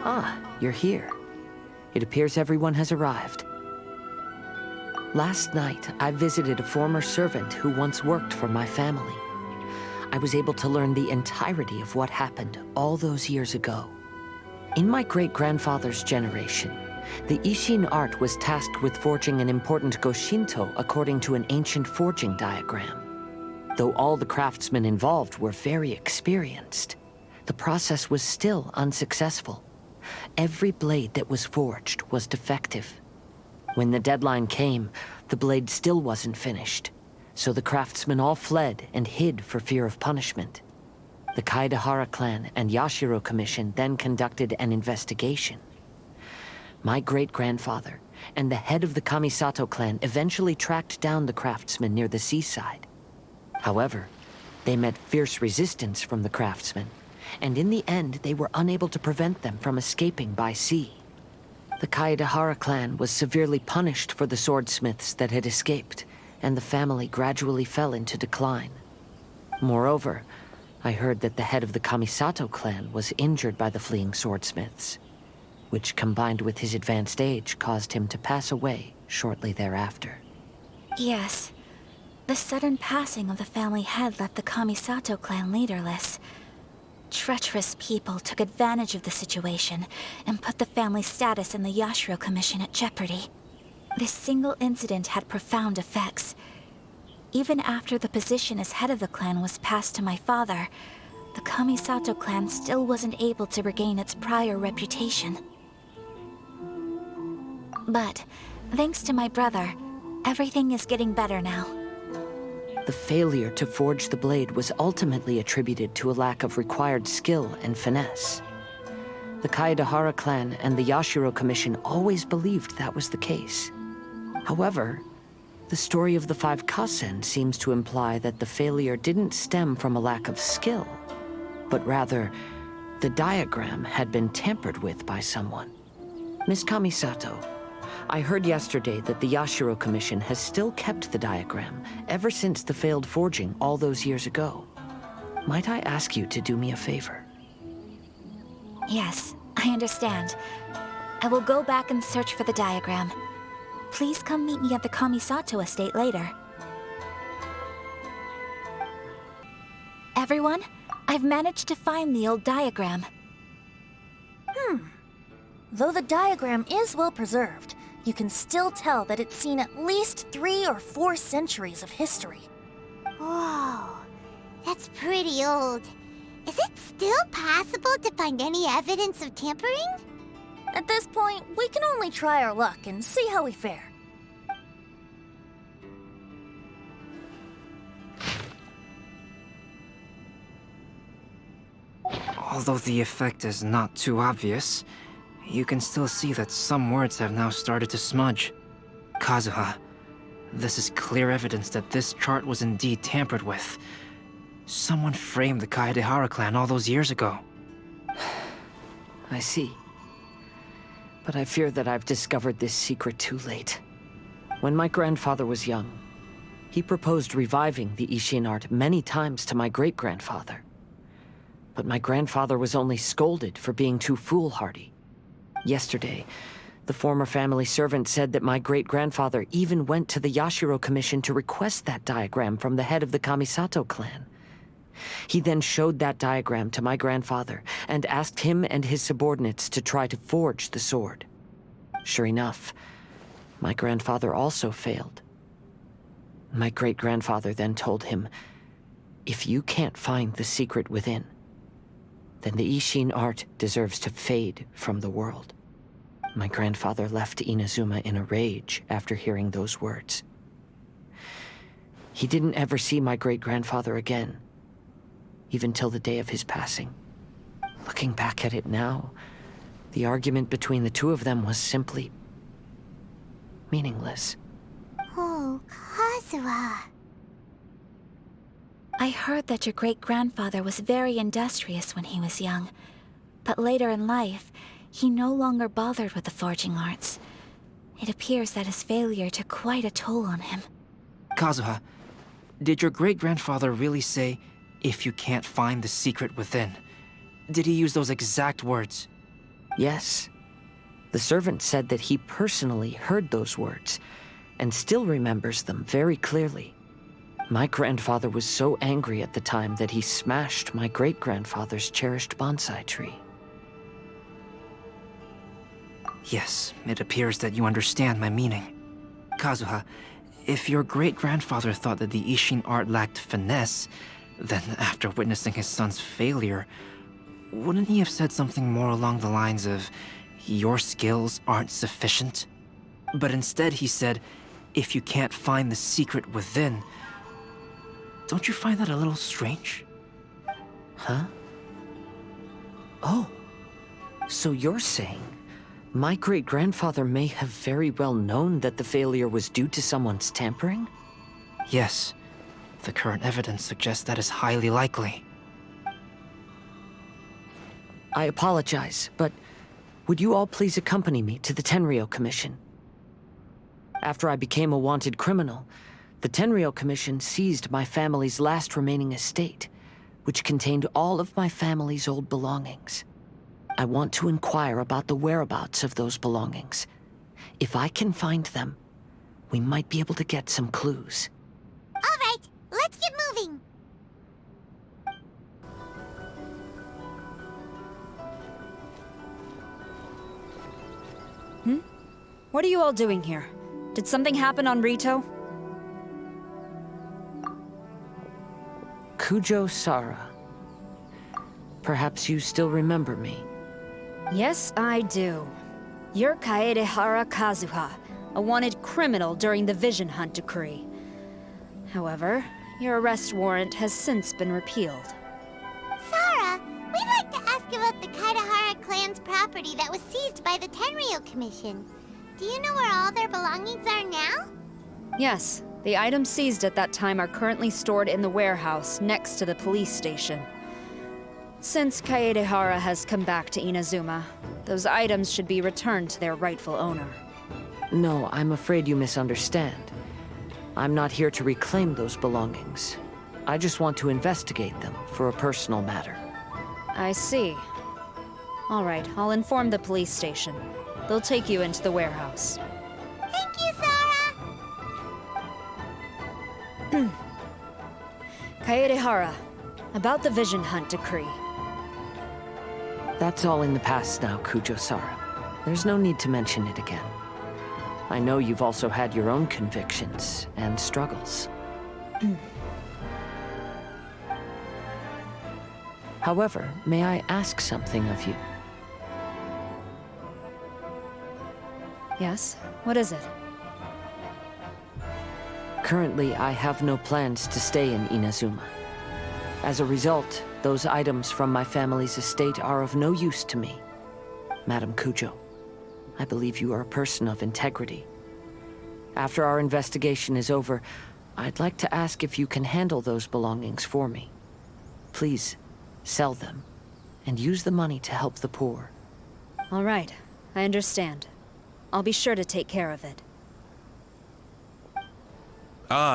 Ah, you're here. It appears everyone has arrived. Last night, I visited a former servant who once worked for my family. I was able to learn the entirety of what happened all those years ago. In my great-grandfather's generation, the Ishin art was tasked with forging an important Goshinto according to an ancient forging diagram. Though all the craftsmen involved were very experienced, the process was still unsuccessful. Every blade that was forged was defective. When the deadline came, the blade still wasn't finished, so the craftsmen all fled and hid for fear of punishment. The Kaedehara clan and Yashiro Commission then conducted an investigation. My great-grandfather and the head of the Kamisato clan eventually tracked down the craftsmen near the seaside. However, they met fierce resistance from the craftsmen, and in the end they were unable to prevent them from escaping by sea. The Kaedehara clan was severely punished for the swordsmiths that had escaped, and the family gradually fell into decline. Moreover, I heard that the head of the Kamisato clan was injured by the fleeing swordsmiths, which combined with his advanced age caused him to pass away shortly thereafter. Yes. The sudden passing of the family head left the Kamisato clan leaderless. Treacherous people took advantage of the situation and put the family's status in the Yashiro Commission at jeopardy. This single incident had profound effects. Even after the position as head of the clan was passed to my father, the Kamisato clan still wasn't able to regain its prior reputation. But, thanks to my brother, everything is getting better now. The failure to forge the blade was ultimately attributed to a lack of required skill and finesse. The Kaedehara clan and the Yashiro Commission always believed that was the case. However, the story of the 5 Kasen seems to imply that the failure didn't stem from a lack of skill, but rather, the diagram had been tampered with by someone. Miss Kamisato, I heard yesterday that the Yashiro Commission has still kept the diagram ever since the failed forging all those years ago. Might I ask you to do me a favor? Yes, I understand. I will go back and search for the diagram. Please come meet me at the Kamisato estate later. Everyone, I've managed to find the old diagram. Though the diagram is well preserved, you can still tell that it's seen at least 3 or 4 centuries of history. Whoa, that's pretty old. Is it still possible to find any evidence of tampering? At this point, we can only try our luck and see how we fare. Although the effect is not too obvious, you can still see that some words have now started to smudge. Kazuha, this is clear evidence that this chart was indeed tampered with. Someone framed the Kaedehara clan all those years ago. I see. But I fear that I've discovered this secret too late. When my grandfather was young, he proposed reviving the Ishin art many times to my great-grandfather. But my grandfather was only scolded for being too foolhardy. Yesterday, the former family servant said that my great-grandfather even went to the Yashiro Commission to request that diagram from the head of the Kamisato clan. He then showed that diagram to my grandfather and asked him and his subordinates to try to forge the sword. Sure enough, my grandfather also failed. My great-grandfather then told him, "If you can't find the secret within, then the Ishin art deserves to fade from the world." My grandfather left Inazuma in a rage after hearing those words. He didn't ever see my great-grandfather again, even till the day of his passing. Looking back at it now, the argument between the two of them was simply meaningless. Oh, Kazuha. I heard that your great-grandfather was very industrious when he was young, but later in life, he no longer bothered with the forging arts. It appears that his failure took quite a toll on him. Kazuha, did your great-grandfather really say, "If you can't find the secret within"? Did he use those exact words? Yes. The servant said that he personally heard those words and still remembers them very clearly. My grandfather was so angry at the time that he smashed my great-grandfather's cherished bonsai tree. Yes, it appears that you understand my meaning. Kazuha, if your great-grandfather thought that the Ishin art lacked finesse, then after witnessing his son's failure, wouldn't he have said something more along the lines of, "Your skills aren't sufficient"? But instead he said, "If you can't find the secret within." Don't you find that a little strange? Huh? Oh. So you're saying my great-grandfather may have very well known that the failure was due to someone's tampering? Yes. The current evidence suggests that is highly likely. I apologize, but would you all please accompany me to the Tenryou Commission? After I became a wanted criminal, the Tenryou Commission seized my family's last remaining estate, which contained all of my family's old belongings. I want to inquire about the whereabouts of those belongings. If I can find them, we might be able to get some clues. All right, let's get moving. What are you all doing here? Did something happen on Rito? Kujo Sara. Perhaps you still remember me. Yes, I do. You're Kaedehara Kazuha, a wanted criminal during the Vision Hunt decree. However, your arrest warrant has since been repealed. Sarah, we'd like to ask about the Kaedehara clan's property that was seized by the Tenryou Commission. Do you know where all their belongings are now? Yes, the items seized at that time are currently stored in the warehouse next to the police station. Since Kaedehara has come back to Inazuma, those items should be returned to their rightful owner. No, I'm afraid you misunderstand. I'm not here to reclaim those belongings. I just want to investigate them for a personal matter. I see. All right, I'll inform the police station. They'll take you into the warehouse. Thank you, Sarah! Kaedehara, about the Vision Hunt decree. That's all in the past now, Kujo-Sara. There's no need to mention it again. I know you've also had your own convictions and struggles. However, may I ask something of you? Yes? What is it? Currently, I have no plans to stay in Inazuma. As a result, those items from my family's estate are of no use to me. Madam Kujo, I believe you are a person of integrity. After our investigation is over, I'd like to ask if you can handle those belongings for me. Please, sell them, and use the money to help the poor. All right, I understand. I'll be sure to take care of it.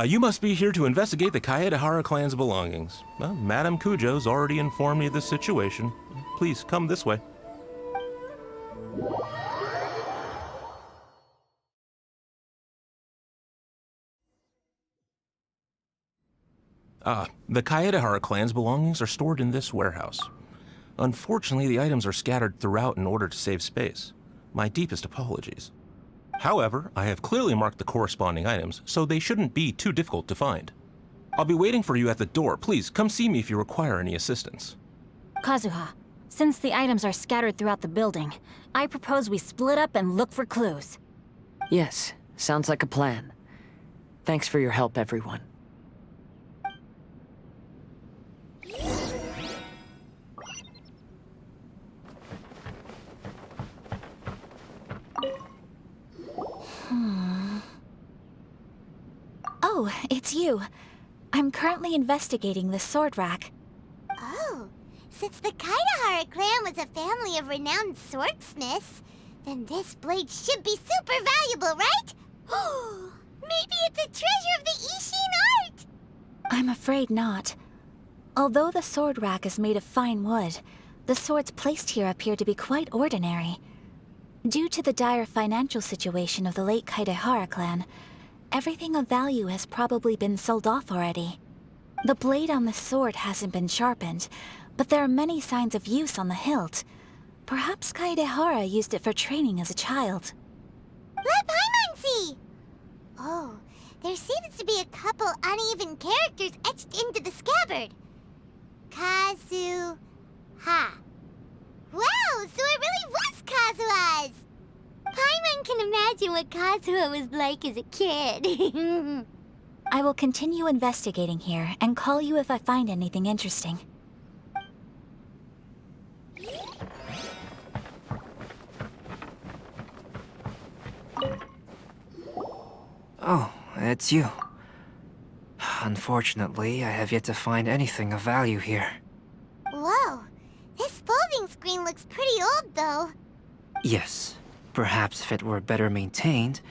You must be here to investigate the Kaedehara clan's belongings. Well, Madame Kujo's already informed me of the situation. Please, come this way. The Kaedehara clan's belongings are stored in this warehouse. Unfortunately, the items are scattered throughout in order to save space. My deepest apologies. However, I have clearly marked the corresponding items, so they shouldn't be too difficult to find. I'll be waiting for you at the door. Please, come see me if you require any assistance. Kazuha, since the items are scattered throughout the building, I propose we split up and look for clues. Yes, sounds like a plan. Thanks for your help, everyone. Oh, it's you. I'm currently investigating the sword rack. Oh, since the Kaedehara clan was a family of renowned swordsmiths, then this blade should be super valuable, right? Maybe it's a treasure of the Ishin art! I'm afraid not. Although the sword rack is made of fine wood, The swords placed here appear to be quite ordinary. Due to the dire financial situation of the late Kaedehara clan, everything of value has probably been sold off already. The blade on the sword hasn't been sharpened, but there are many signs of use on the hilt. Perhaps Kaedehara used it for training as a child. Let Paimon see! Oh, there seems to be a couple uneven characters etched into the scabbard. Kazuha. Wow, so it really was Kazuha's! Paimon can imagine what Kazuha was like as a kid. I will continue investigating here and call you if I find anything interesting. Oh, it's you. Unfortunately, I have yet to find anything of value here. Whoa, this folding screen looks pretty old though. Yes, perhaps if it were better maintained,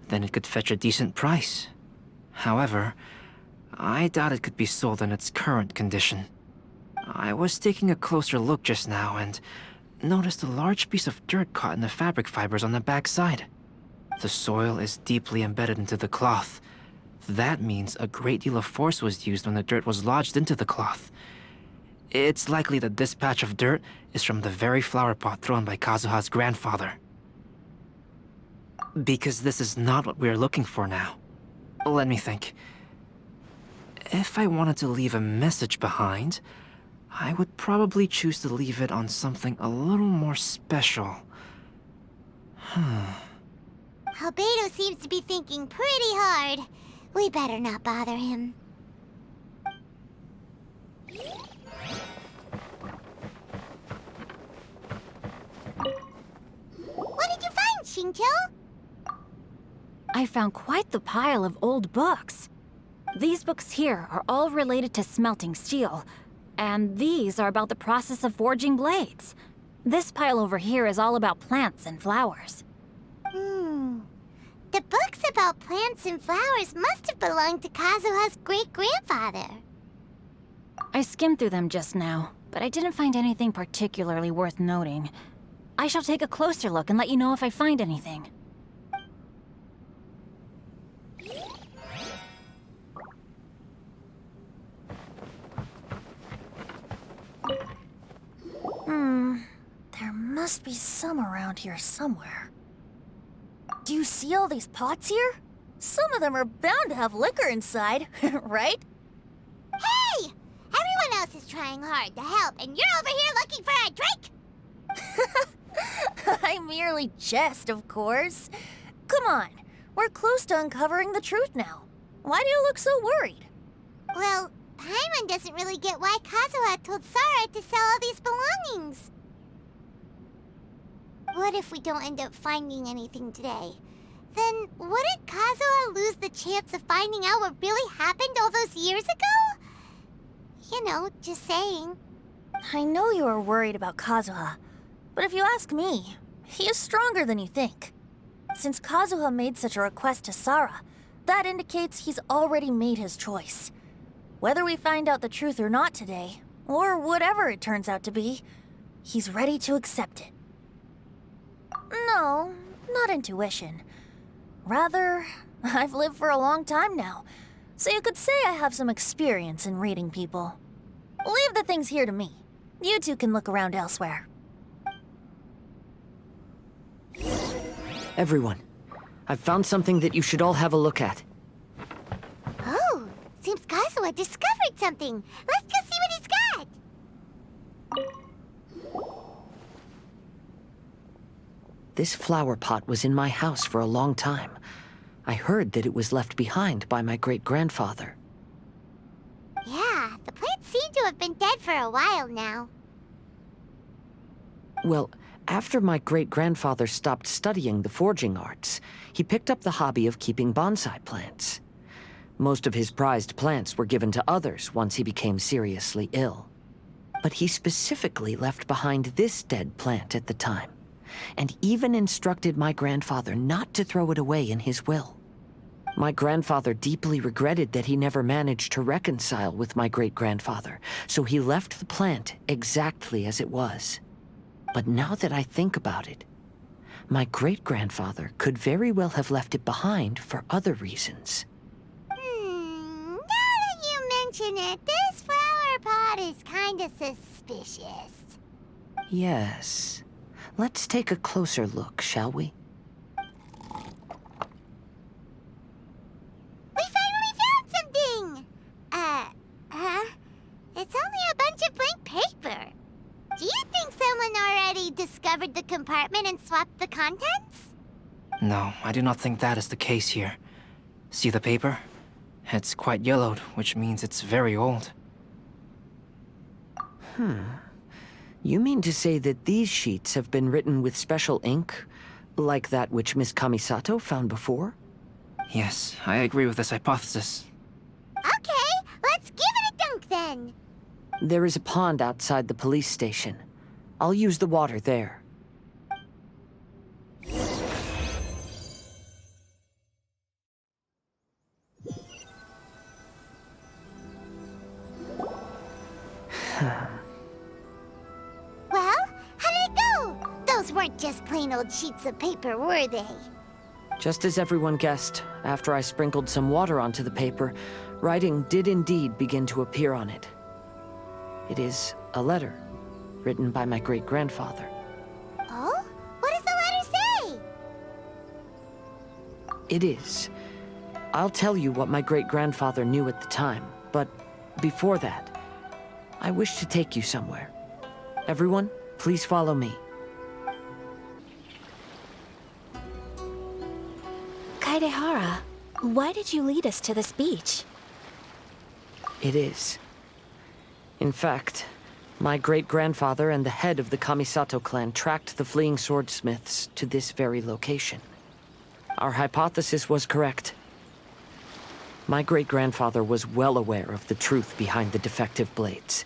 then it could fetch a decent price. However, I doubt it could be sold in its current condition. I was taking a closer look just now and noticed a large piece of dirt caught in the fabric fibers on the back side. The soil is deeply embedded into the cloth. That means a great deal of force was used when the dirt was lodged into the cloth. It's likely that this patch of dirt is from the very flower pot thrown by Kazuha's grandfather. Because this is not what we are looking for now. Let me think. If I wanted to leave a message behind, I would probably choose to leave it on something a little more special. Albedo seems to be thinking pretty hard. We better not bother him. What did you find, Shincho? I found quite the pile of old books. These books here are all related to smelting steel, and these are about the process of forging blades. This pile over here is all about plants and flowers. The books about plants and flowers must have belonged to Kazuha's great-grandfather. I skimmed through them just now, but I didn't find anything particularly worth noting. I shall take a closer look and let you know if I find anything. There must be some around here somewhere. Do you see all these pots here? Some of them are bound to have liquor inside, right? Hey! Everyone else is trying hard to help, and you're over here looking for a drink? I merely jest, of course. Come on, we're close to uncovering the truth now. Why do you look so worried? Well, Paimon doesn't really get why Kazuha told Sarah to sell all these belongings. What if we don't end up finding anything today? Then wouldn't Kazuha lose the chance of finding out what really happened all those years ago? You know, just saying. I know you are worried about Kazuha, but if you ask me, he is stronger than you think. Since Kazuha made such a request to Sarah, that indicates he's already made his choice. Whether we find out the truth or not today, or whatever it turns out to be, he's ready to accept it. No, not intuition. Rather, I've lived for a long time now, so you could say I have some experience in reading people. Leave the things here to me. You two can look around elsewhere. Everyone, I've found something that you should all have a look at. Oh, seems Kazuha discovered something. Let's go see what he's got. This flower pot was in my house for a long time. I heard that it was left behind by my great-grandfather. Yeah, the plants seem to have been dead for a while now. Well, after my great-grandfather stopped studying the forging arts, he picked up the hobby of keeping bonsai plants. Most of his prized plants were given to others once he became seriously ill. But he specifically left behind this dead plant at the time, and even instructed my grandfather not to throw it away in his will. My grandfather deeply regretted that he never managed to reconcile with my great-grandfather, so he left the plant exactly as it was. But now that I think about it, my great-grandfather could very well have left it behind for other reasons. Now that you mention it, this flower pot is kinda suspicious. Yes. Let's take a closer look, shall we? We finally found something! It's only a bunch of blank paper. Do you think someone already discovered the compartment and swapped the contents? No, I do not think that is the case here. See the paper? It's quite yellowed, which means it's very old. You mean to say that these sheets have been written with special ink, like that which Miss Kamisato found before? Yes, I agree with this hypothesis. Okay, let's give it a dunk then. There is a pond outside the police station. I'll use the water there. Well, how did it go? Those weren't just plain old sheets of paper, were they? Just as everyone guessed, after I sprinkled some water onto the paper, writing did indeed begin to appear on it. It is a letter, written by my great-grandfather. Oh? What does the letter say? It is. I'll tell you what my great-grandfather knew at the time, but before that, I wish to take you somewhere. Everyone, please follow me. Kaedehara, why did you lead us to this beach? It is. In fact, my great-grandfather and the head of the Kamisato clan tracked the fleeing swordsmiths to this very location. Our hypothesis was correct. My great-grandfather was well aware of the truth behind the defective blades.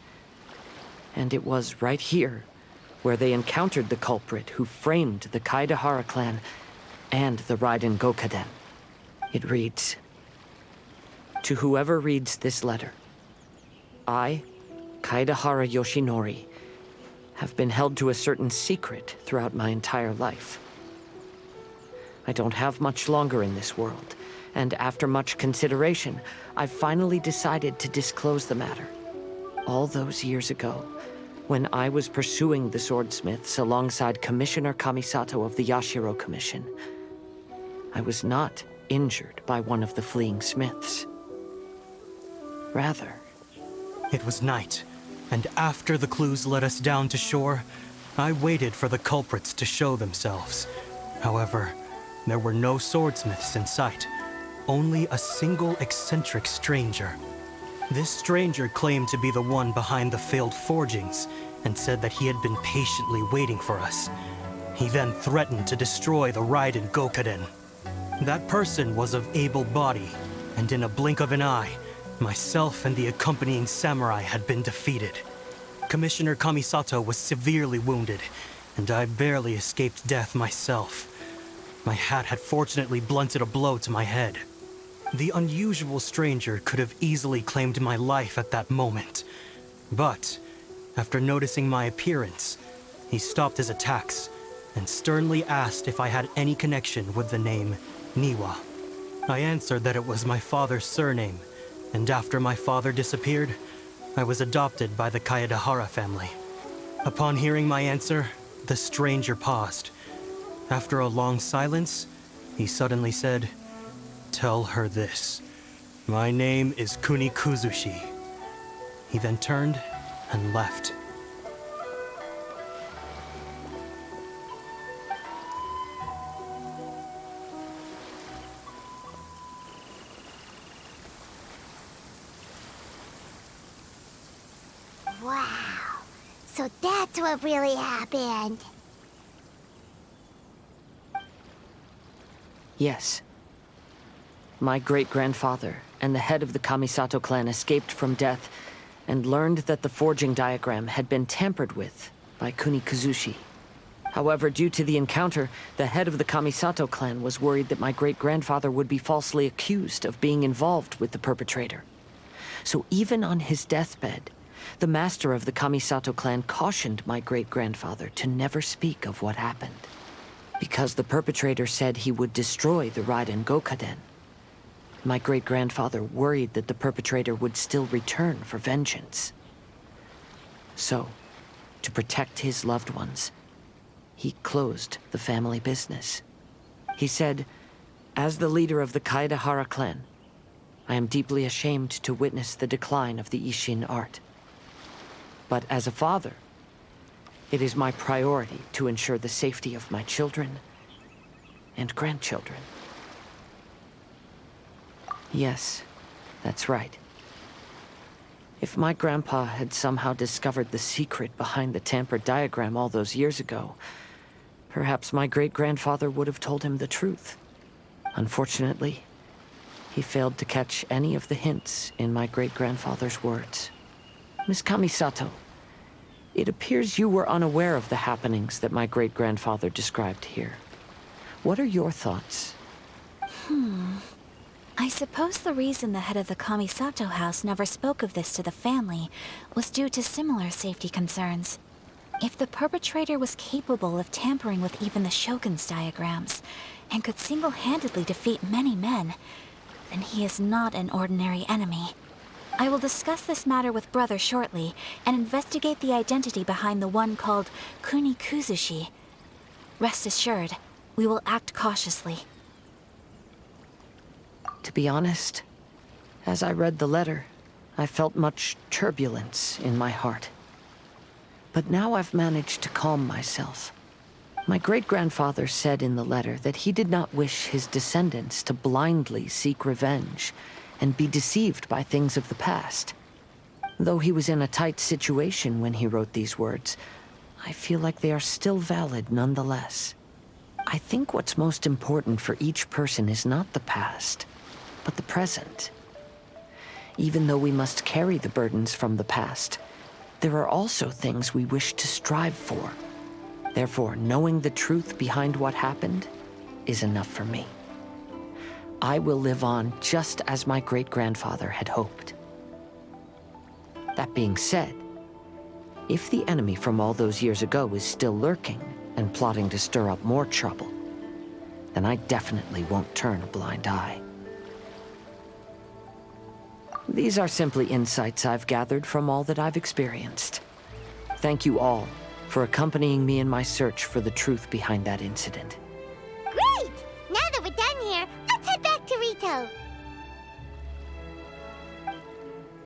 And it was right here where they encountered the culprit who framed the Kaedehara clan and the Raiden Gokaden. It reads, "To whoever reads this letter, I, Kaedehara Yoshinori, have been held to a certain secret throughout my entire life. I don't have much longer in this world, and after much consideration, I've finally decided to disclose the matter. All those years ago, when I was pursuing the swordsmiths alongside Commissioner Kamisato of the Yashiro Commission, I was not injured by one of the fleeing smiths. Rather, It was night, and after the clues led us down to shore, I waited for the culprits to show themselves. However, there were no swordsmiths in sight, only a single eccentric stranger. This stranger claimed to be the one behind the failed forgings and said that he had been patiently waiting for us. He then threatened to destroy the Raiden Gokaden. That person was of able body, and in a blink of an eye, myself and the accompanying samurai had been defeated. Commissioner Kamisato was severely wounded, and I barely escaped death myself. My hat had fortunately blunted a blow to my head. The unusual stranger could have easily claimed my life at that moment. But, after noticing my appearance, he stopped his attacks and sternly asked if I had any connection with the name Niwa. I answered that it was my father's surname, and after my father disappeared, I was adopted by the Kaedehara family. Upon hearing my answer, the stranger paused. After a long silence, he suddenly said, "Tell her this. My name is Kuni Kuzushi." He then turned and left. Wow. So that's what really happened. yes. My great-grandfather and the head of the Kamisato clan escaped from death and learned that the forging diagram had been tampered with by Kuni Kuzushi. However, due to the encounter, the head of the Kamisato clan was worried that my great-grandfather would be falsely accused of being involved with the perpetrator. So even on his deathbed, the master of the Kamisato clan cautioned my great-grandfather to never speak of what happened. Because the perpetrator said he would destroy the Raiden Gokaden, my great-grandfather worried that the perpetrator would still return for vengeance. So, to protect his loved ones, he closed the family business. He said, "As the leader of the Kaedehara clan, I am deeply ashamed to witness the decline of the Isshin art. But as a father, it is my priority to ensure the safety of my children and grandchildren." Yes, that's right. If my grandpa had somehow discovered the secret behind the tampered diagram all those years ago, perhaps my great-grandfather would have told him the truth. Unfortunately, he failed to catch any of the hints in my great-grandfather's words. Miss Kamisato, it appears you were unaware of the happenings that my great-grandfather described here. What are your thoughts? I suppose the reason the head of the Kamisato house never spoke of this to the family was due to similar safety concerns. If the perpetrator was capable of tampering with even the Shogun's diagrams, and could single-handedly defeat many men, then he is not an ordinary enemy. I will discuss this matter with Brother shortly, and investigate the identity behind the one called Kuni Kuzushi. Rest assured, we will act cautiously. To be honest, as I read the letter, I felt much turbulence in my heart. But now I've managed to calm myself. My great-grandfather said in the letter that he did not wish his descendants to blindly seek revenge and be deceived by things of the past. Though he was in a tight situation when he wrote these words, I feel like they are still valid nonetheless. I think what's most important for each person is not the past, but the present. Even though we must carry the burdens from the past, there are also things we wish to strive for. Therefore, knowing the truth behind what happened is enough for me. I will live on just as my great-grandfather had hoped. That being said, if the enemy from all those years ago is still lurking and plotting to stir up more trouble, then I definitely won't turn a blind eye. These are simply insights I've gathered from all that I've experienced. Thank you all for accompanying me in my search for the truth behind that incident.